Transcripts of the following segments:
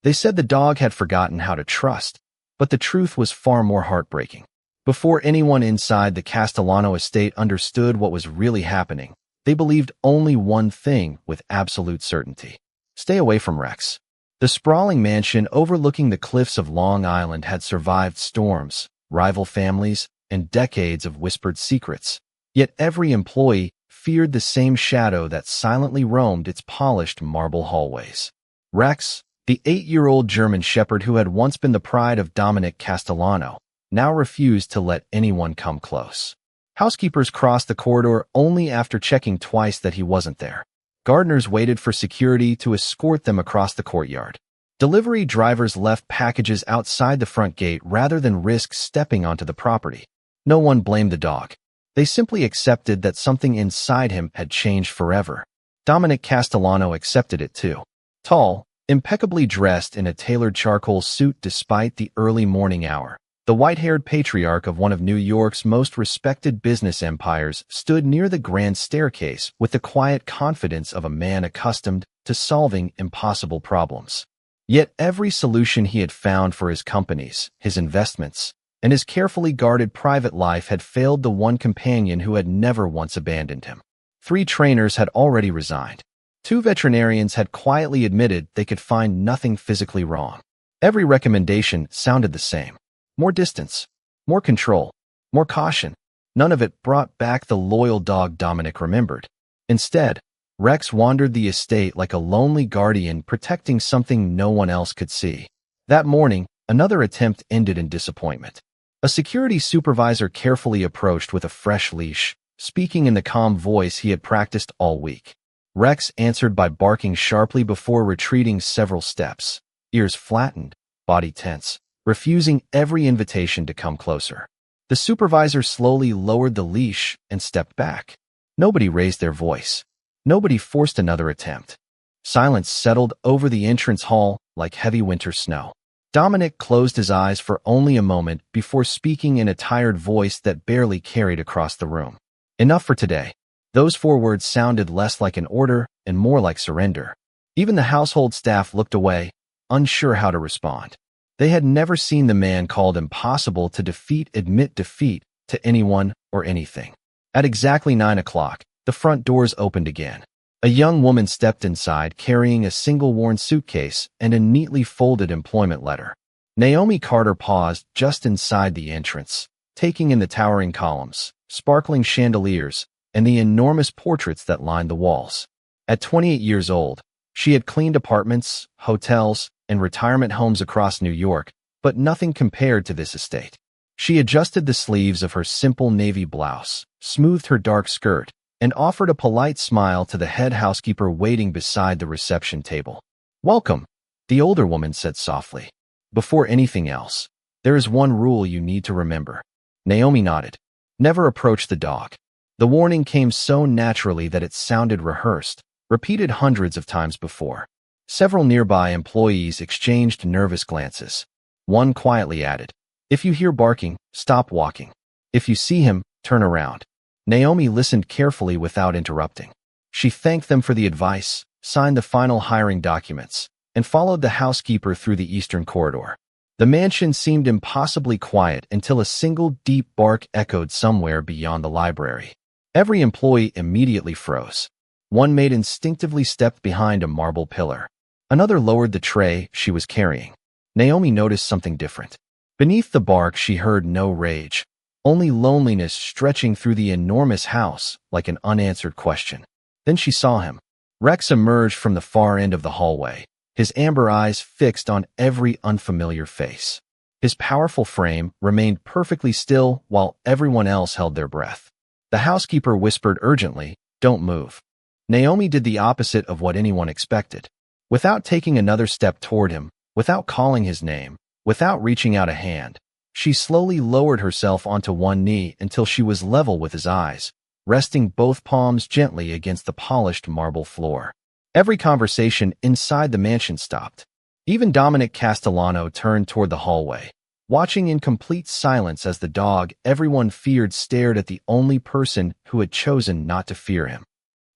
They said the dog had forgotten how to trust, but the truth was far more heartbreaking. Before anyone inside the Castellano estate understood what was really happening, they believed only one thing with absolute certainty. Stay away from Rex. The sprawling mansion overlooking the cliffs of Long Island had survived storms, rival families, and decades of whispered secrets. Yet every employee feared the same shadow that silently roamed its polished marble hallways. Rex, the 8-year-old German shepherd who had once been the pride of Dominic Castellano, now refused to let anyone come close. Housekeepers crossed the corridor only after checking twice that he wasn't there. Gardeners waited for security to escort them across the courtyard. Delivery drivers left packages outside the front gate rather than risk stepping onto the property. No one blamed the dog. They simply accepted that something inside him had changed forever. Dominic Castellano accepted it too. Tall, impeccably dressed in a tailored charcoal suit despite the early morning hour, the white-haired patriarch of one of New York's most respected business empires stood near the grand staircase with the quiet confidence of a man accustomed to solving impossible problems. Yet every solution he had found for his companies, his investments, and his carefully guarded private life had failed the one companion who had never once abandoned him. 3 trainers had already resigned. 2 veterinarians had quietly admitted they could find nothing physically wrong. Every recommendation sounded the same. More distance, more control, more caution. None of it brought back the loyal dog Dominic remembered. Instead, Rex wandered the estate like a lonely guardian protecting something no one else could see. That morning, another attempt ended in disappointment. A security supervisor carefully approached with a fresh leash, speaking in the calm voice he had practiced all week. Rex answered by barking sharply before retreating several steps, ears flattened, body tense, refusing every invitation to come closer. The supervisor slowly lowered the leash and stepped back. Nobody raised their voice. Nobody forced another attempt. Silence settled over the entrance hall like heavy winter snow. Dominic closed his eyes for only a moment before speaking in a tired voice that barely carried across the room. Enough for today. Those 4 words sounded less like an order and more like surrender. Even the household staff looked away, unsure how to respond. They had never seen the man called impossible to defeat admit defeat to anyone or anything. At exactly 9 o'clock, the front doors opened again. A young woman stepped inside carrying a single worn suitcase and a neatly folded employment letter. Naomi Carter paused just inside the entrance, taking in the towering columns, sparkling chandeliers, and the enormous portraits that lined the walls. At 28 years old, she had cleaned apartments, hotels, and retirement homes across New York, but nothing compared to this estate. She adjusted the sleeves of her simple navy blouse, smoothed her dark skirt, and offered a polite smile to the head housekeeper waiting beside the reception table. "Welcome," the older woman said softly. "Before anything else, there is one rule you need to remember." Naomi nodded. Never approach the dog. The warning came so naturally that it sounded rehearsed, repeated hundreds of times before. Several nearby employees exchanged nervous glances. One quietly added, "If you hear barking, stop walking. If you see him, turn around." Naomi listened carefully without interrupting. She thanked them for the advice, signed the final hiring documents, and followed the housekeeper through the eastern corridor. The mansion seemed impossibly quiet until a single deep bark echoed somewhere beyond the library. Every employee immediately froze. One maid instinctively stepped behind a marble pillar. Another lowered the tray she was carrying. Naomi noticed something different. Beneath the bark, she heard no rage, only loneliness stretching through the enormous house like an unanswered question. Then she saw him. Rex emerged from the far end of the hallway, his amber eyes fixed on every unfamiliar face. His powerful frame remained perfectly still while everyone else held their breath. The housekeeper whispered urgently, "Don't move." Naomi did the opposite of what anyone expected. Without taking another step toward him, without calling his name, without reaching out a hand, she slowly lowered herself onto one knee until she was level with his eyes, resting both palms gently against the polished marble floor. Every conversation inside the mansion stopped. Even Dominic Castellano turned toward the hallway, watching in complete silence as the dog everyone feared stared at the only person who had chosen not to fear him.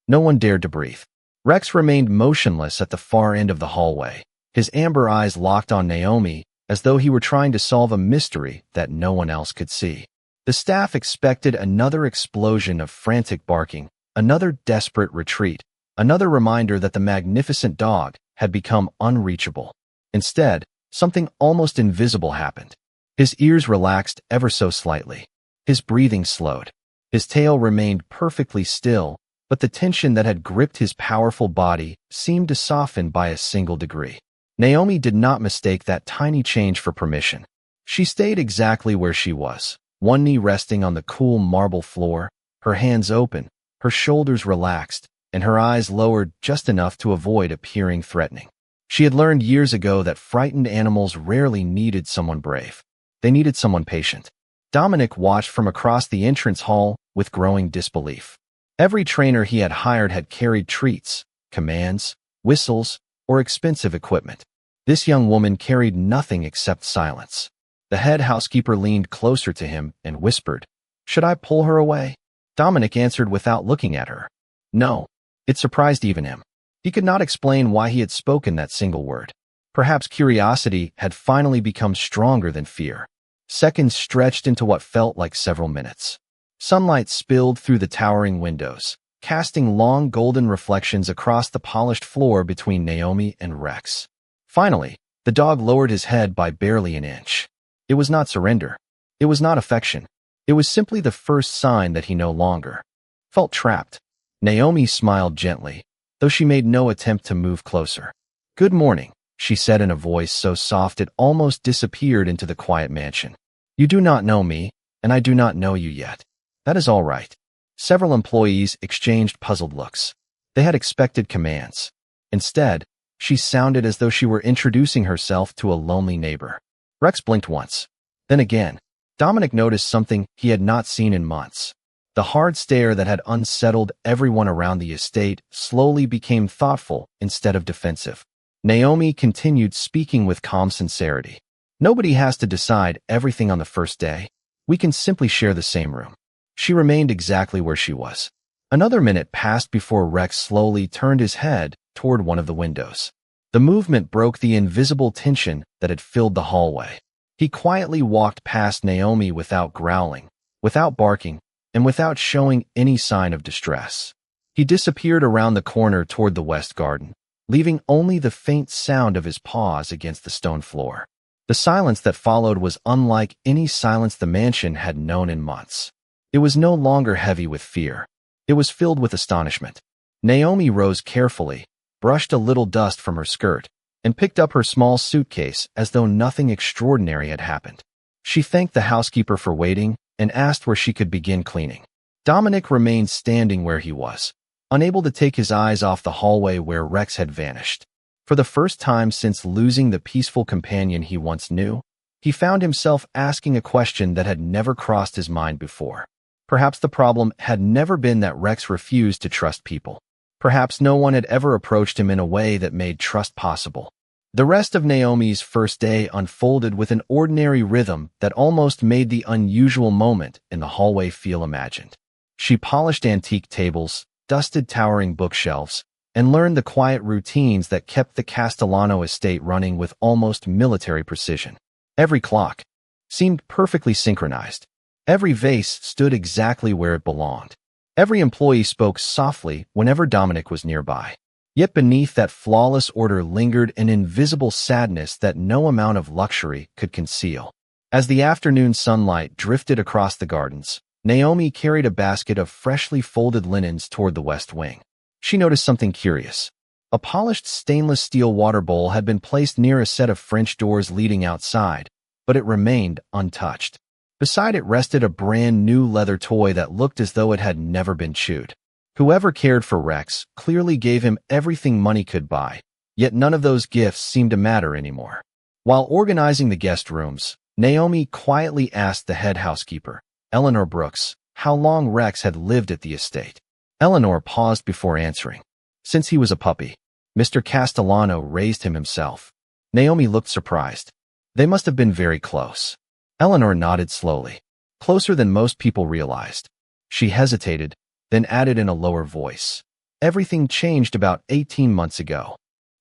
No one dared to breathe. Rex remained motionless at the far end of the hallway, His amber eyes locked on Naomi, as though he were trying to solve a mystery that no one else could see. The staff expected another explosion of frantic barking, another desperate retreat, another reminder that the magnificent dog had become unreachable. Instead, something almost invisible happened. His ears relaxed ever so slightly. His breathing slowed. His tail remained perfectly still, but the tension that had gripped his powerful body seemed to soften by a single degree. Naomi did not mistake that tiny change for permission. She stayed exactly where she was, one knee resting on the cool marble floor, her hands open, her shoulders relaxed, and her eyes lowered just enough to avoid appearing threatening. She had learned years ago that frightened animals rarely needed someone brave. They needed someone patient. Dominic watched from across the entrance hall with growing disbelief. Every trainer he had hired had carried treats, commands, whistles, or expensive equipment. This young woman carried nothing except silence. The head housekeeper leaned closer to him and whispered, "Should I pull her away?" Dominic answered without looking at her. No. It surprised even him. He could not explain why he had spoken that single word. Perhaps curiosity had finally become stronger than fear. Seconds stretched into what felt like several minutes. Sunlight spilled through the towering windows, casting long golden reflections across the polished floor between Naomi and Rex. Finally, the dog lowered his head by barely an inch. It was not surrender. It was not affection. It was simply the first sign that he no longer felt trapped. Naomi smiled gently, though she made no attempt to move closer. "Good morning," she said in a voice so soft it almost disappeared into the quiet mansion. "You do not know me, and I do not know you yet. That is all right." Several employees exchanged puzzled looks. They had expected commands. Instead, she sounded as though she were introducing herself to a lonely neighbor. Rex blinked once. Then again. Dominic noticed something he had not seen in months. The hard stare that had unsettled everyone around the estate slowly became thoughtful instead of defensive. Naomi continued speaking with calm sincerity. "Nobody has to decide everything on the first day. We can simply share the same room." She remained exactly where she was. Another minute passed before Rex slowly turned his head toward one of the windows. The movement broke the invisible tension that had filled the hallway. He quietly walked past Naomi without growling, without barking, and without showing any sign of distress. He disappeared around the corner toward the west garden, leaving only the faint sound of his paws against the stone floor. The silence that followed was unlike any silence the mansion had known in months. It was no longer heavy with fear. It was filled with astonishment. Naomi rose carefully, brushed a little dust from her skirt, and picked up her small suitcase as though nothing extraordinary had happened. She thanked the housekeeper for waiting and asked where she could begin cleaning. Dominic remained standing where he was, unable to take his eyes off the hallway where Rex had vanished. For the first time since losing the peaceful companion he once knew, he found himself asking a question that had never crossed his mind before. Perhaps the problem had never been that Rex refused to trust people. Perhaps no one had ever approached him in a way that made trust possible. The rest of Naomi's first day unfolded with an ordinary rhythm that almost made the unusual moment in the hallway feel imagined. She polished antique tables, dusted towering bookshelves, and learned the quiet routines that kept the Castellano estate running with almost military precision. Every clock seemed perfectly synchronized. Every vase stood exactly where it belonged. Every employee spoke softly whenever Dominic was nearby. Yet beneath that flawless order lingered an invisible sadness that no amount of luxury could conceal. As the afternoon sunlight drifted across the gardens, Naomi carried a basket of freshly folded linens toward the west wing. She noticed something curious. A polished stainless steel water bowl had been placed near a set of French doors leading outside, but it remained untouched. Beside it rested a brand new leather toy that looked as though it had never been chewed. Whoever cared for Rex clearly gave him everything money could buy, yet none of those gifts seemed to matter anymore. While organizing the guest rooms, Naomi quietly asked the head housekeeper, Eleanor Brooks, how long Rex had lived at the estate. Eleanor paused before answering. Since he was a puppy. Mr. Castellano raised him himself. Naomi looked surprised. They must have been very close. Eleanor nodded slowly, closer than most people realized. She hesitated, then added in a lower voice. Everything changed about 18 months ago.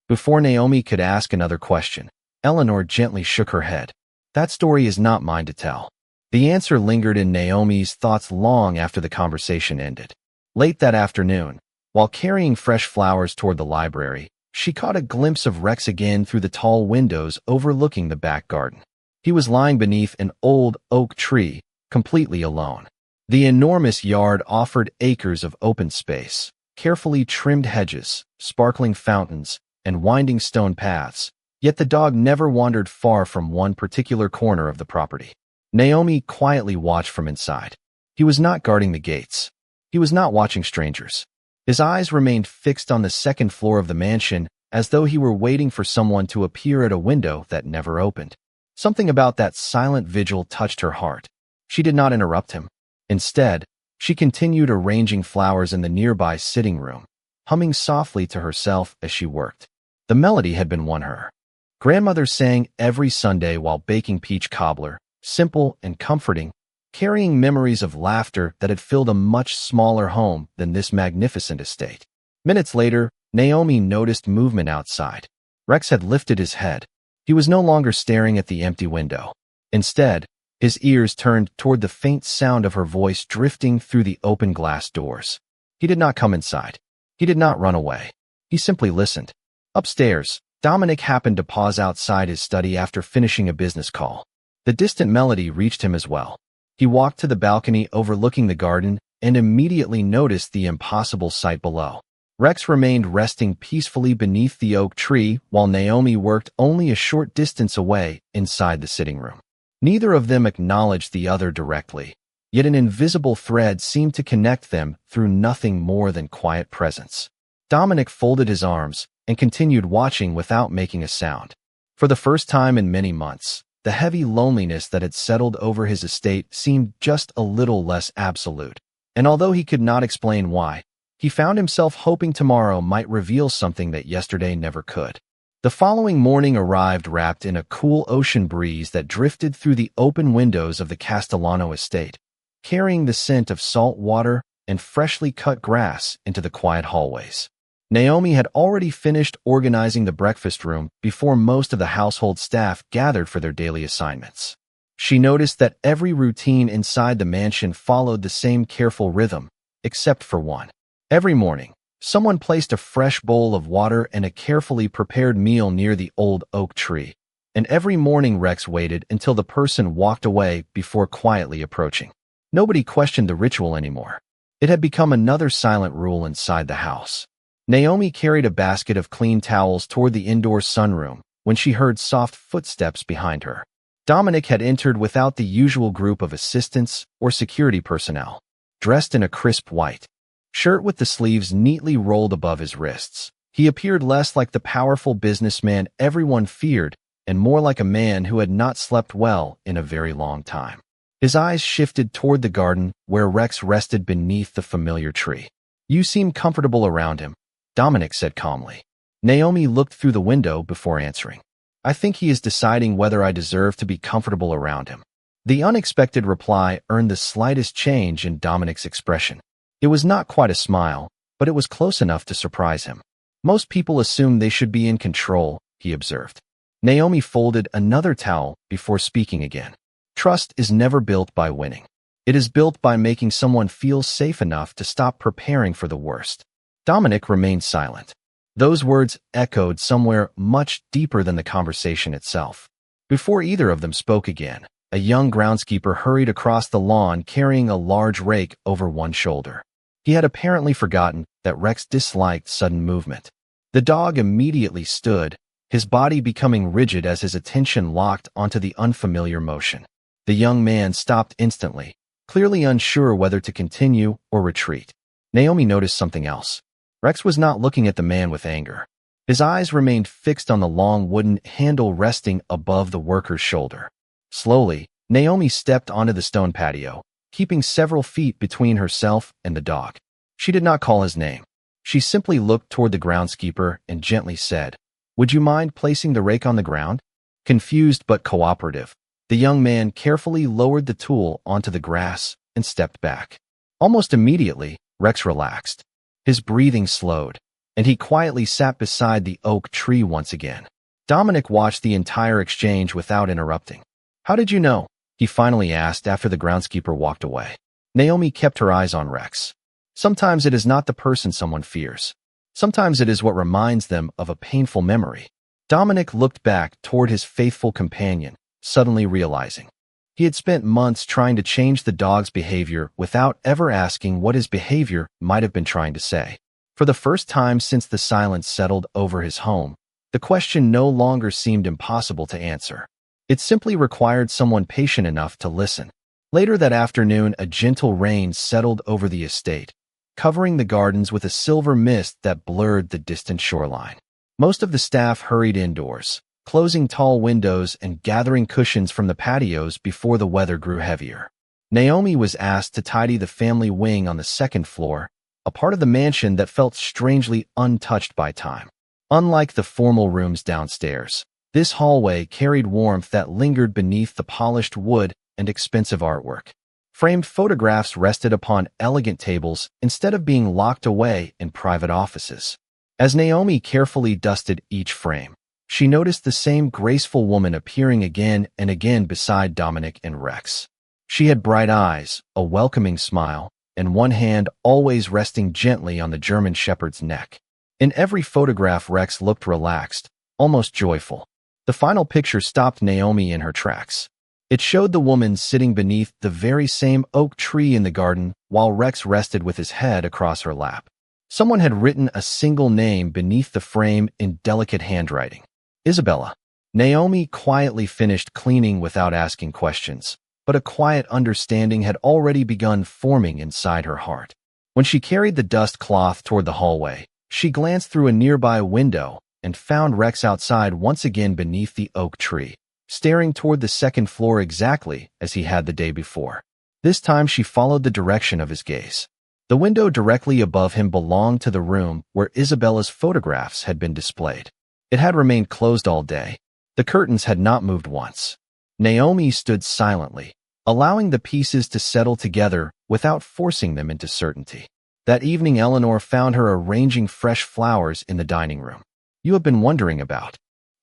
Before Naomi could ask another question, Eleanor gently shook her head. That story is not mine to tell. The answer lingered in Naomi's thoughts long after the conversation ended. Late that afternoon, while carrying fresh flowers toward the library, she caught a glimpse of Rex again through the tall windows overlooking the back garden. He was lying beneath an old oak tree, completely alone. The enormous yard offered acres of open space, carefully trimmed hedges, sparkling fountains, and winding stone paths, yet the dog never wandered far from one particular corner of the property. Naomi quietly watched from inside. He was not guarding the gates. He was not watching strangers. His eyes remained fixed on the second floor of the mansion, as though he were waiting for someone to appear at a window that never opened. Something about that silent vigil touched her heart. She did not interrupt him. Instead, she continued arranging flowers in the nearby sitting room, humming softly to herself as she worked. The melody had been won her. Grandmother sang every Sunday while baking peach cobbler, simple and comforting, carrying memories of laughter that had filled a much smaller home than this magnificent estate. Minutes later, Naomi noticed movement outside. Rex had lifted his head. He was no longer staring at the empty window. Instead, his ears turned toward the faint sound of her voice drifting through the open glass doors. He did not come inside. He did not run away. He simply listened. Upstairs, Dominic happened to pause outside his study after finishing a business call. The distant melody reached him as well. He walked to the balcony overlooking the garden and immediately noticed the impossible sight below. Rex remained resting peacefully beneath the oak tree while Naomi worked only a short distance away inside the sitting room. Neither of them acknowledged the other directly, yet an invisible thread seemed to connect them through nothing more than quiet presence. Dominic folded his arms and continued watching without making a sound. For the first time in many months, the heavy loneliness that had settled over his estate seemed just a little less absolute. And although he could not explain why, he found himself hoping tomorrow might reveal something that yesterday never could. The following morning arrived wrapped in a cool ocean breeze that drifted through the open windows of the Castellano estate, carrying the scent of salt water and freshly cut grass into the quiet hallways. Naomi had already finished organizing the breakfast room before most of the household staff gathered for their daily assignments. She noticed that every routine inside the mansion followed the same careful rhythm, except for one. Every morning, someone placed a fresh bowl of water and a carefully prepared meal near the old oak tree, and every morning Rex waited until the person walked away before quietly approaching. Nobody questioned the ritual anymore. It had become another silent rule inside the house. Naomi carried a basket of clean towels toward the indoor sunroom when she heard soft footsteps behind her. Dominic had entered without the usual group of assistants or security personnel, dressed in a crisp white shirt with the sleeves neatly rolled above his wrists. He appeared less like the powerful businessman everyone feared and more like a man who had not slept well in a very long time. His eyes shifted toward the garden where Rex rested beneath the familiar tree. "You seem comfortable around him," Dominic said calmly. Naomi looked through the window before answering. "I think he is deciding whether I deserve to be comfortable around him." The unexpected reply earned the slightest change in Dominic's expression. It was not quite a smile, but it was close enough to surprise him. "Most people assume they should be in control," he observed. Naomi folded another towel before speaking again. "Trust is never built by winning. It is built by making someone feel safe enough to stop preparing for the worst." Dominic remained silent. Those words echoed somewhere much deeper than the conversation itself. Before either of them spoke again, a young groundskeeper hurried across the lawn carrying a large rake over one shoulder. He had apparently forgotten that Rex disliked sudden movement. The dog immediately stood, his body becoming rigid as his attention locked onto the unfamiliar motion. The young man stopped instantly, clearly unsure whether to continue or retreat. Naomi noticed something else. Rex was not looking at the man with anger. His eyes remained fixed on the long wooden handle resting above the worker's shoulder. Slowly, Naomi stepped onto the stone patio, keeping several feet between herself and the dog. She did not call his name. She simply looked toward the groundskeeper and gently said, "Would you mind placing the rake on the ground?" Confused but cooperative, the young man carefully lowered the tool onto the grass and stepped back. Almost immediately, Rex relaxed. His breathing slowed. and he quietly sat beside the oak tree once again. Dominic watched the entire exchange without interrupting. "How did you know?" he finally asked after the groundskeeper walked away. Naomi kept her eyes on Rex. Sometimes it is not the person someone fears. Sometimes it is what reminds them of a painful memory. Dominic looked back toward his faithful companion, suddenly realizing he had spent months trying to change the dog's behavior without ever asking what his behavior might have been trying to say. For the first time since the silence settled over his home, the question no longer seemed impossible to answer. It simply required someone patient enough to listen. Later that afternoon, a gentle rain settled over the estate, covering the gardens with a silver mist that blurred the distant shoreline. Most of the staff hurried indoors, closing tall windows and gathering cushions from the patios before the weather grew heavier. Naomi was asked to tidy the family wing on the second floor, a part of the mansion that felt strangely untouched by time. Unlike the formal rooms downstairs, this hallway carried warmth that lingered beneath the polished wood and expensive artwork. Framed photographs rested upon elegant tables instead of being locked away in private offices. As Naomi carefully dusted each frame, she noticed the same graceful woman appearing again and again beside Dominic and Rex. She had bright eyes, a welcoming smile, and one hand always resting gently on the German shepherd's neck. In every photograph, Rex looked relaxed, almost joyful. The final picture stopped Naomi in her tracks. It showed the woman sitting beneath the very same oak tree in the garden while Rex rested with his head across her lap. Someone had written a single name beneath the frame in delicate handwriting. Isabella. Naomi quietly finished cleaning without asking questions, but a quiet understanding had already begun forming inside her heart. When she carried the dust cloth toward the hallway, she glanced through a nearby window and found Rex outside once again beneath the oak tree, staring toward the second floor exactly as he had the day before. This time she followed the direction of his gaze. The window directly above him belonged to the room where Isabella's photographs had been displayed. It had remained closed all day. The curtains had not moved once. Naomi stood silently, allowing the pieces to settle together without forcing them into certainty. That evening, Eleanor found her arranging fresh flowers in the dining room. "You have been wondering about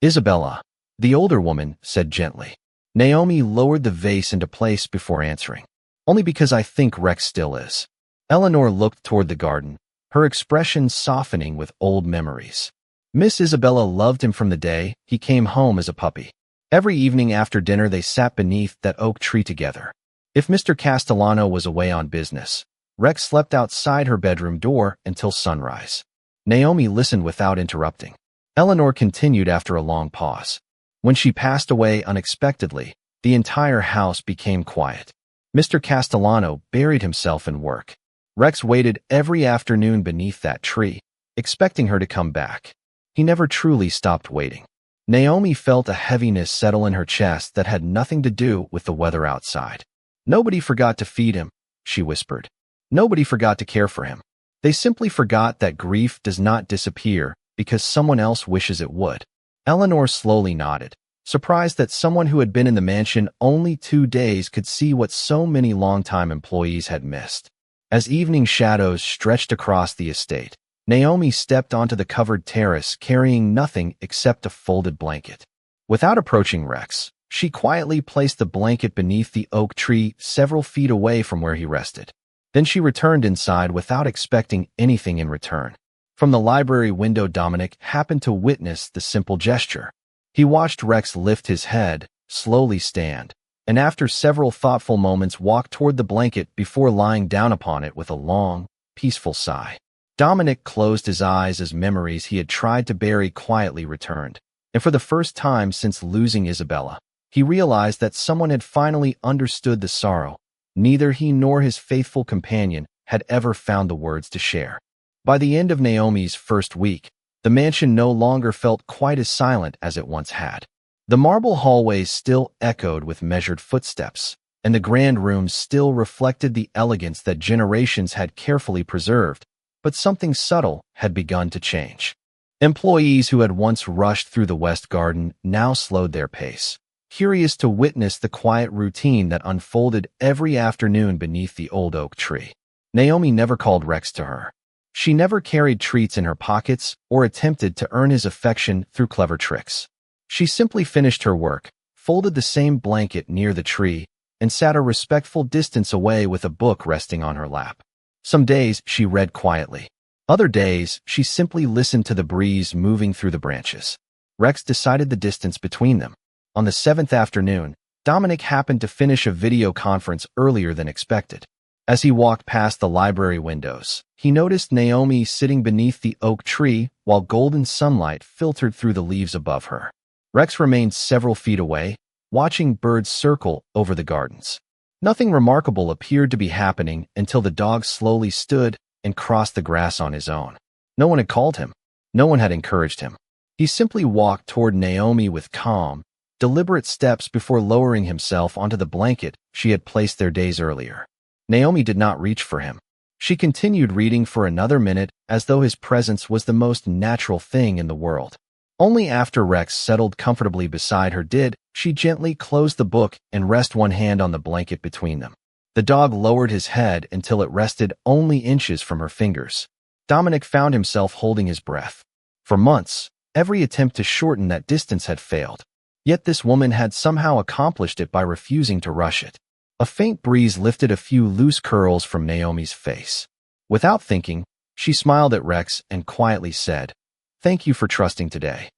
Isabella," the older woman said gently. Naomi lowered the vase into place before answering. "Only because I think Rex still is." Eleanor looked toward the garden, her expression softening with old memories. Miss Isabella loved him from the day he came home as a puppy. Every evening after dinner they sat beneath that oak tree together. If Mr. Castellano was away on business, Rex slept outside her bedroom door until sunrise. Naomi listened without interrupting. Eleanor continued after a long pause. "When she passed away unexpectedly, the entire house became quiet. Mr. Castellano buried himself in work. Rex waited every afternoon beneath that tree, expecting her to come back. He never truly stopped waiting." Naomi felt a heaviness settle in her chest that had nothing to do with the weather outside. "Nobody forgot to feed him," she whispered. "Nobody forgot to care for him. They simply forgot that grief does not disappear because someone else wishes it would." Eleanor slowly nodded, surprised that someone who had been in the mansion only 2 days could see what so many longtime employees had missed. As evening shadows stretched across the estate, Naomi stepped onto the covered terrace carrying nothing except a folded blanket. Without approaching Rex, she quietly placed the blanket beneath the oak tree several feet away from where he rested. Then she returned inside without expecting anything in return. From the library window, Dominic happened to witness the simple gesture. He watched Rex lift his head, slowly stand, and after several thoughtful moments walk toward the blanket before lying down upon it with a long, peaceful sigh. Dominic closed his eyes as memories he had tried to bury quietly returned, and for the first time since losing Isabella, he realized that someone had finally understood the sorrow neither he nor his faithful companion had ever found the words to share. By the end of Naomi's first week, the mansion no longer felt quite as silent as it once had. The marble hallways still echoed with measured footsteps, and the grand rooms still reflected the elegance that generations had carefully preserved, but something subtle had begun to change. Employees who had once rushed through the West Garden now slowed their pace, curious to witness the quiet routine that unfolded every afternoon beneath the old oak tree. Naomi never called Rex to her. She never carried treats in her pockets or attempted to earn his affection through clever tricks. She simply finished her work, folded the same blanket near the tree, and sat a respectful distance away with a book resting on her lap. Some days she read quietly. Other days, she simply listened to the breeze moving through the branches. Rex decided the distance between them. On the 7th afternoon, Dominic happened to finish a video conference earlier than expected. As he walked past the library windows, he noticed Naomi sitting beneath the oak tree while golden sunlight filtered through the leaves above her. Rex remained several feet away, watching birds circle over the gardens. Nothing remarkable appeared to be happening until the dog slowly stood and crossed the grass on his own. No one had called him. No one had encouraged him. He simply walked toward Naomi with calm, deliberate steps before lowering himself onto the blanket she had placed there days earlier. Naomi did not reach for him. She continued reading for another minute as though his presence was the most natural thing in the world. Only after Rex settled comfortably beside her did she gently close the book and rest one hand on the blanket between them. The dog lowered his head until it rested only inches from her fingers. Dominic found himself holding his breath. For months, every attempt to shorten that distance had failed. Yet this woman had somehow accomplished it by refusing to rush it. A faint breeze lifted a few loose curls from Naomi's face. Without thinking, she smiled at Rex and quietly said, "Thank you for trusting today."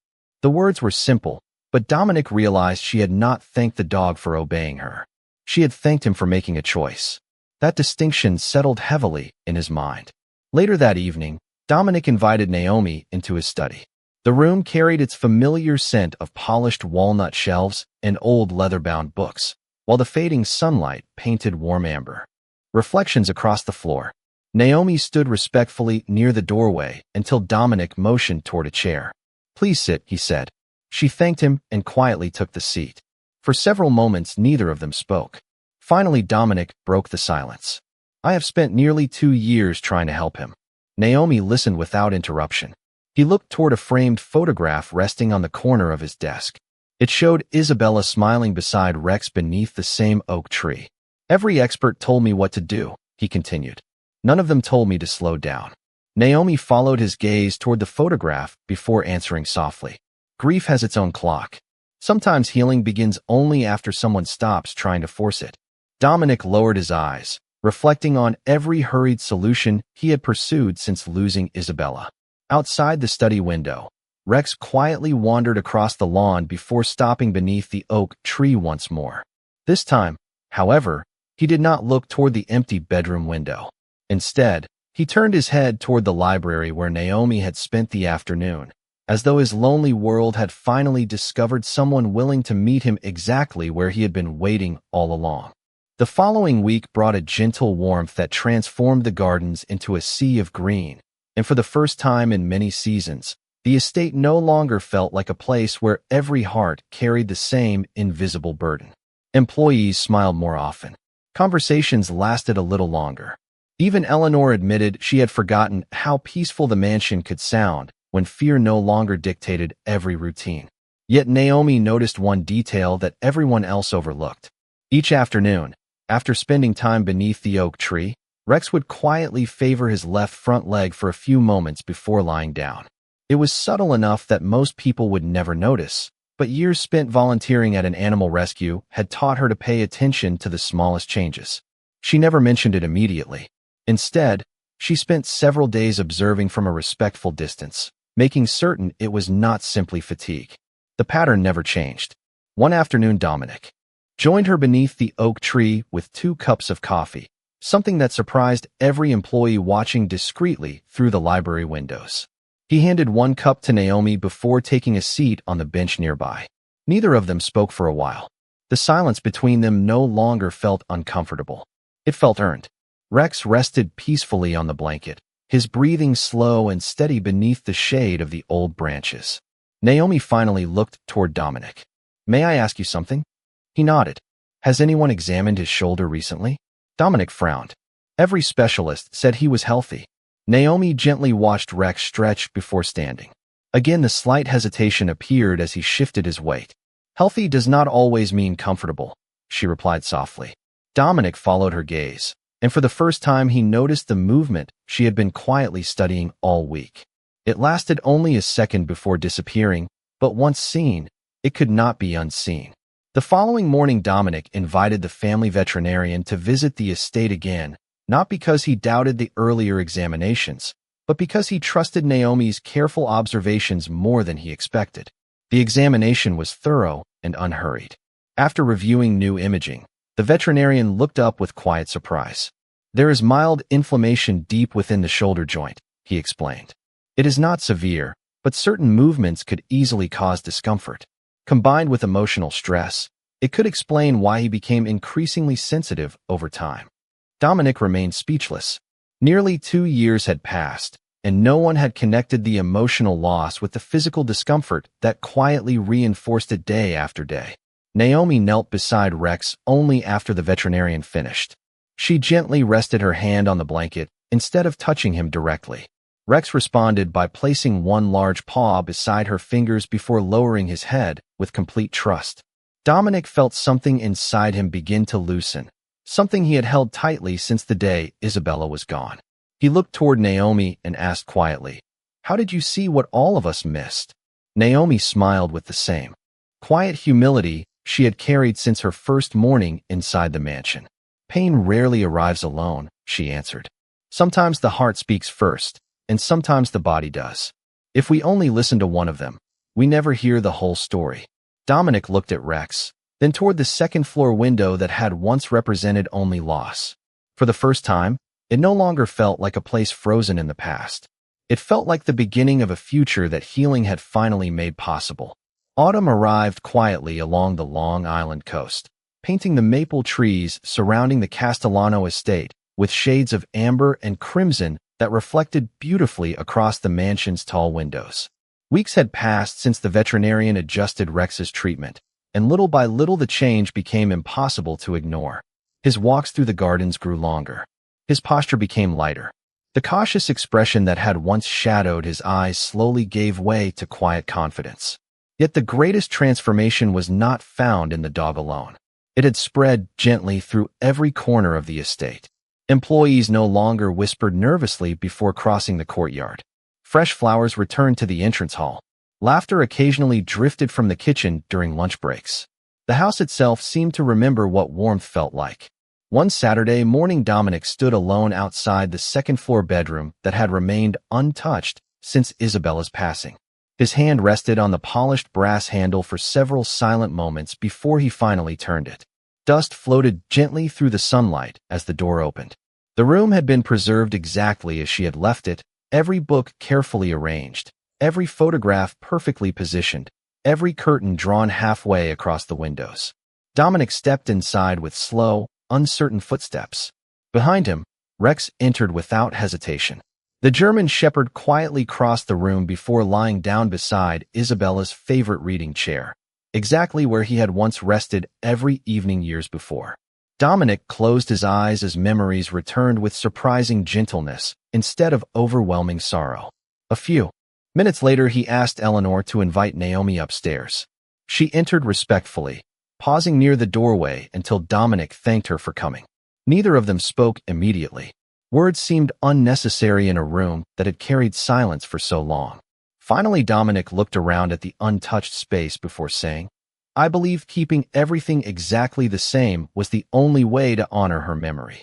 The words were simple, but Dominic realized she had not thanked the dog for obeying her. She had thanked him for making a choice. That distinction settled heavily in his mind. Later that evening, Dominic invited Naomi into his study. The room carried its familiar scent of polished walnut shelves and old leather-bound books, while the fading sunlight painted warm amber. Reflections across the floor. Naomi stood respectfully near the doorway until Dominic motioned toward a chair. "Please sit," he said. She thanked him and quietly took the seat. For several moments, neither of them spoke. Finally, Dominic broke the silence. "I have spent nearly 2 years trying to help him." Naomi listened without interruption. He looked toward a framed photograph resting on the corner of his desk. It showed Isabella smiling beside Rex beneath the same oak tree. "Every expert told me what to do," he continued. "None of them told me to slow down." Naomi followed his gaze toward the photograph before answering softly. "Grief has its own clock. Sometimes healing begins only after someone stops trying to force it." Dominic lowered his eyes, reflecting on every hurried solution he had pursued since losing Isabella. Outside the study window, Rex quietly wandered across the lawn before stopping beneath the oak tree once more. This time, however, he did not look toward the empty bedroom window. Instead, he turned his head toward the library where Naomi had spent the afternoon, as though his lonely world had finally discovered someone willing to meet him exactly where he had been waiting all along. The following week brought a gentle warmth that transformed the gardens into a sea of green, and for the first time in many seasons, the estate no longer felt like a place where every heart carried the same invisible burden. Employees smiled more often. Conversations lasted a little longer. Even Eleanor admitted she had forgotten how peaceful the mansion could sound when fear no longer dictated every routine. Yet Naomi noticed one detail that everyone else overlooked. Each afternoon, after spending time beneath the oak tree, Rex would quietly favor his left front leg for a few moments before lying down. It was subtle enough that most people would never notice, but years spent volunteering at an animal rescue had taught her to pay attention to the smallest changes. She never mentioned it immediately. Instead, she spent several days observing from a respectful distance, making certain it was not simply fatigue. The pattern never changed. One afternoon, Dominic joined her beneath the oak tree with 2 cups of coffee, something that surprised every employee watching discreetly through the library windows. He handed 1 cup to Naomi before taking a seat on the bench nearby. Neither of them spoke for a while. The silence between them no longer felt uncomfortable. It felt earned. Rex rested peacefully on the blanket, his breathing slow and steady beneath the shade of the old branches. Naomi finally looked toward Dominic. "May I ask you something?" He nodded. "Has anyone examined his shoulder recently?" Dominic frowned. Every specialist said he was healthy. Naomi gently watched Rex stretch before standing. Again, the slight hesitation appeared as he shifted his weight. "Healthy does not always mean comfortable," she replied softly. Dominic followed her gaze. and for the first time he noticed the movement she had been quietly studying all week. It lasted only a second before disappearing, but once seen, it could not be unseen. The following morning, Dominic invited the family veterinarian to visit the estate again, not because he doubted the earlier examinations, but because he trusted Naomi's careful observations more than he expected. The examination was thorough and unhurried. After reviewing new imaging, the veterinarian looked up with quiet surprise. "There is mild inflammation deep within the shoulder joint," he explained. "It is not severe, but certain movements could easily cause discomfort. Combined with emotional stress, it could explain why he became increasingly sensitive over time." Dominic remained speechless. Nearly 2 years had passed, and no one had connected the emotional loss with the physical discomfort that quietly reinforced it day after day. Naomi knelt beside Rex only after the veterinarian finished. She gently rested her hand on the blanket instead of touching him directly. Rex responded by placing one large paw beside her fingers before lowering his head with complete trust. Dominic felt something inside him begin to loosen, something he had held tightly since the day Isabella was gone. He looked toward Naomi and asked quietly, "How did you see what all of us missed?" Naomi smiled with the same quiet humility she had carried since her first morning inside the mansion. "Pain rarely arrives alone," she answered. "Sometimes the heart speaks first, and sometimes the body does. If we only listen to one of them, we never hear the whole story." Dominic looked at Rex, then toward the second-floor window that had once represented only loss. For the first time, it no longer felt like a place frozen in the past. It felt like the beginning of a future that healing had finally made possible. Autumn arrived quietly along the Long Island coast, painting the maple trees surrounding the Castellano estate with shades of amber and crimson that reflected beautifully across the mansion's tall windows. Weeks had passed since the veterinarian adjusted Rex's treatment, and little by little the change became impossible to ignore. His walks through the gardens grew longer. His posture became lighter. The cautious expression that had once shadowed his eyes slowly gave way to quiet confidence. Yet the greatest transformation was not found in the dog alone. It had spread gently through every corner of the estate. Employees no longer whispered nervously before crossing the courtyard. Fresh flowers returned to the entrance hall. Laughter occasionally drifted from the kitchen during lunch breaks. The house itself seemed to remember what warmth felt like. One Saturday morning, Dominic stood alone outside the second-floor bedroom that had remained untouched since Isabella's passing. His hand rested on the polished brass handle for several silent moments before he finally turned it. Dust floated gently through the sunlight as the door opened. The room had been preserved exactly as she had left it, every book carefully arranged, every photograph perfectly positioned, every curtain drawn halfway across the windows. Dominic stepped inside with slow, uncertain footsteps. Behind him, Rex entered without hesitation. The German shepherd quietly crossed the room before lying down beside Isabella's favorite reading chair, exactly where he had once rested every evening years before. Dominic closed his eyes as memories returned with surprising gentleness instead of overwhelming sorrow. A few minutes later, he asked Eleanor to invite Naomi upstairs. She entered respectfully, pausing near the doorway until Dominic thanked her for coming. Neither of them spoke immediately. Words seemed unnecessary in a room that had carried silence for so long. Finally, Dominic looked around at the untouched space before saying, "I believe keeping everything exactly the same was the only way to honor her memory."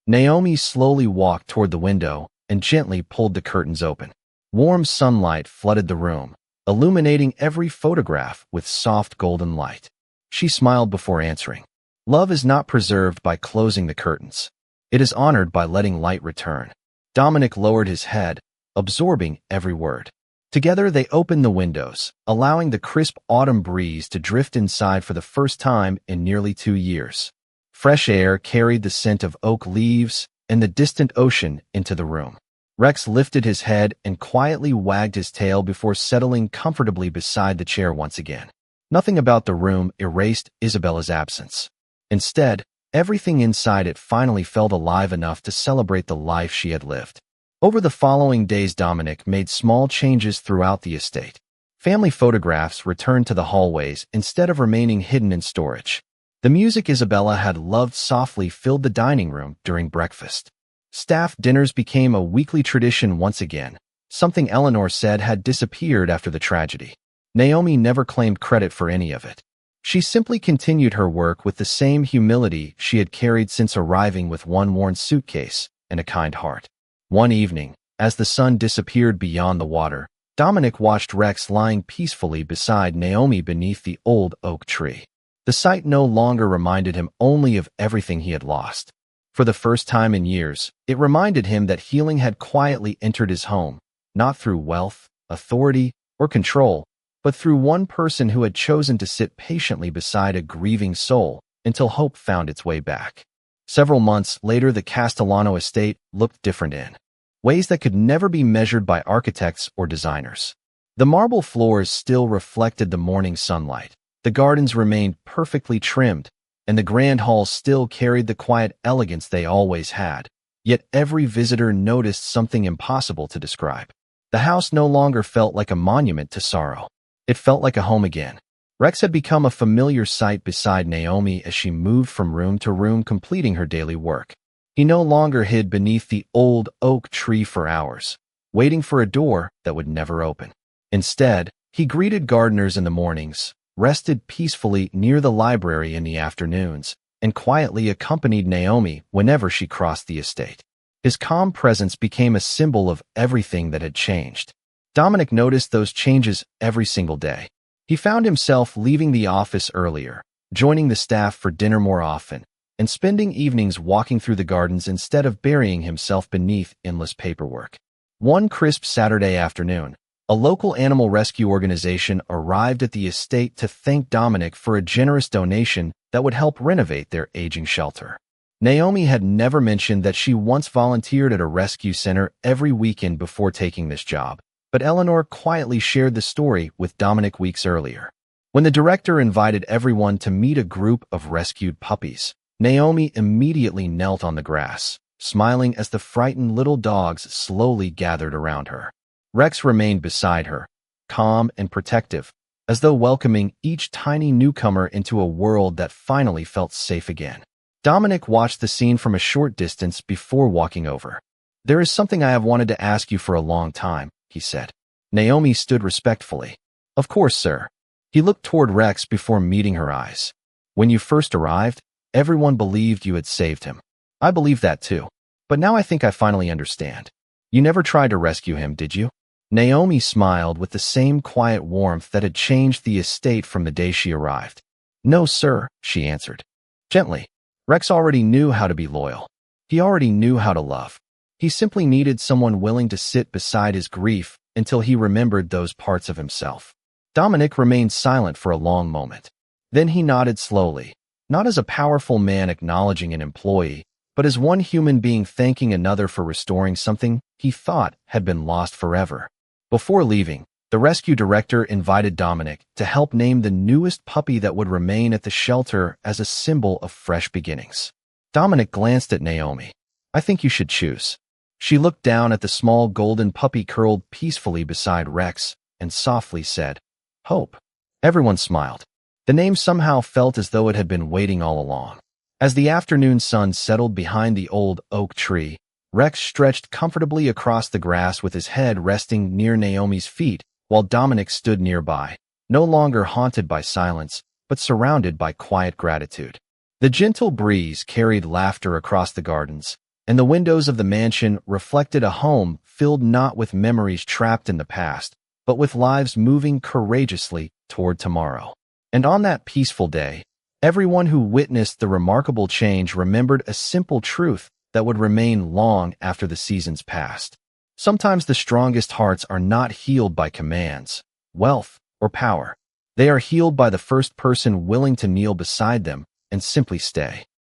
Naomi slowly walked toward the window and gently pulled the curtains open. Warm sunlight flooded the room, illuminating every photograph with soft golden light. She smiled before answering. "Love is not preserved by closing the curtains. It is honored by letting light return." Dominic lowered his head, absorbing every word. Together they opened the windows, allowing the crisp autumn breeze to drift inside for the first time in nearly 2 years. Fresh air carried the scent of oak leaves and the distant ocean into the room. Rex lifted his head and quietly wagged his tail before settling comfortably beside the chair once again. Nothing about the room erased Isabella's absence. Instead, everything inside it finally felt alive enough to celebrate the life she had lived. Over the following days, Dominic made small changes throughout the estate. Family photographs returned to the hallways instead of remaining hidden in storage. The music Isabella had loved softly filled the dining room during breakfast. Staff dinners became a weekly tradition once again, something Eleanor said had disappeared after the tragedy. Naomi never claimed credit for any of it. She simply continued her work with the same humility she had carried since arriving with one worn suitcase and a kind heart. One evening, as the sun disappeared beyond the water, Dominic watched Rex lying peacefully beside Naomi beneath the old oak tree. The sight no longer reminded him only of everything he had lost. For the first time in years, it reminded him that healing had quietly entered his home, not through wealth, authority, or control, but through one person who had chosen to sit patiently beside a grieving soul until hope found its way back. Several months later, the Castellano estate looked different in ways that could never be measured by architects or designers. The marble floors still reflected the morning sunlight. The gardens remained perfectly trimmed, and the grand halls still carried the quiet elegance they always had. Yet every visitor noticed something impossible to describe. The house no longer felt like a monument to sorrow. It felt like a home again. Rex had become a familiar sight beside Naomi as she moved from room to room completing her daily work. He no longer hid beneath the old oak tree for hours, waiting for a door that would never open. Instead, he greeted gardeners in the mornings, rested peacefully near the library in the afternoons, and quietly accompanied Naomi whenever she crossed the estate. His calm presence became a symbol of everything that had changed. Dominic noticed those changes every single day. He found himself leaving the office earlier, joining the staff for dinner more often, and spending evenings walking through the gardens instead of burying himself beneath endless paperwork. One crisp Saturday afternoon, a local animal rescue organization arrived at the estate to thank Dominic for a generous donation that would help renovate their aging shelter. Naomi had never mentioned that she once volunteered at a rescue center every weekend before taking this job, but Eleanor quietly shared the story with Dominic weeks earlier. When the director invited everyone to meet a group of rescued puppies, Naomi immediately knelt on the grass, smiling as the frightened little dogs slowly gathered around her. Rex remained beside her, calm and protective, as though welcoming each tiny newcomer into a world that finally felt safe again. Dominic watched the scene from a short distance before walking over. "There is something I have wanted to ask you for a long time," he said. Naomi stood respectfully. "Of course, sir." He looked toward Rex before meeting her eyes. "When you first arrived, everyone believed you had saved him. I believed that too. But now I think I finally understand. You never tried to rescue him, did you?" Naomi smiled with the same quiet warmth that had changed the estate from the day she arrived. "No, sir," she answered. Gently. Rex already knew how to be loyal. He already knew how to love. He simply needed someone willing to sit beside his grief until he remembered those parts of himself. Dominic remained silent for a long moment. Then he nodded slowly, not as a powerful man acknowledging an employee, but as one human being thanking another for restoring something he thought had been lost forever. Before leaving, the rescue director invited Dominic to help name the newest puppy that would remain at the shelter as a symbol of fresh beginnings. Dominic glanced at Naomi. "I think you should choose." She looked down at the small golden puppy curled peacefully beside Rex and softly said, "Hope." Everyone smiled. The name somehow felt as though it had been waiting all along. As the afternoon sun settled behind the old oak tree, Rex stretched comfortably across the grass with his head resting near Naomi's feet, while Dominic stood nearby, no longer haunted by silence, but surrounded by quiet gratitude. The gentle breeze carried laughter across the gardens, and the windows of the mansion reflected a home filled not with memories trapped in the past, but with lives moving courageously toward tomorrow. And on that peaceful day, everyone who witnessed the remarkable change remembered a simple truth that would remain long after the seasons passed. Sometimes the strongest hearts are not healed by commands, wealth, or power. They are healed by the first person willing to kneel beside them and simply stay.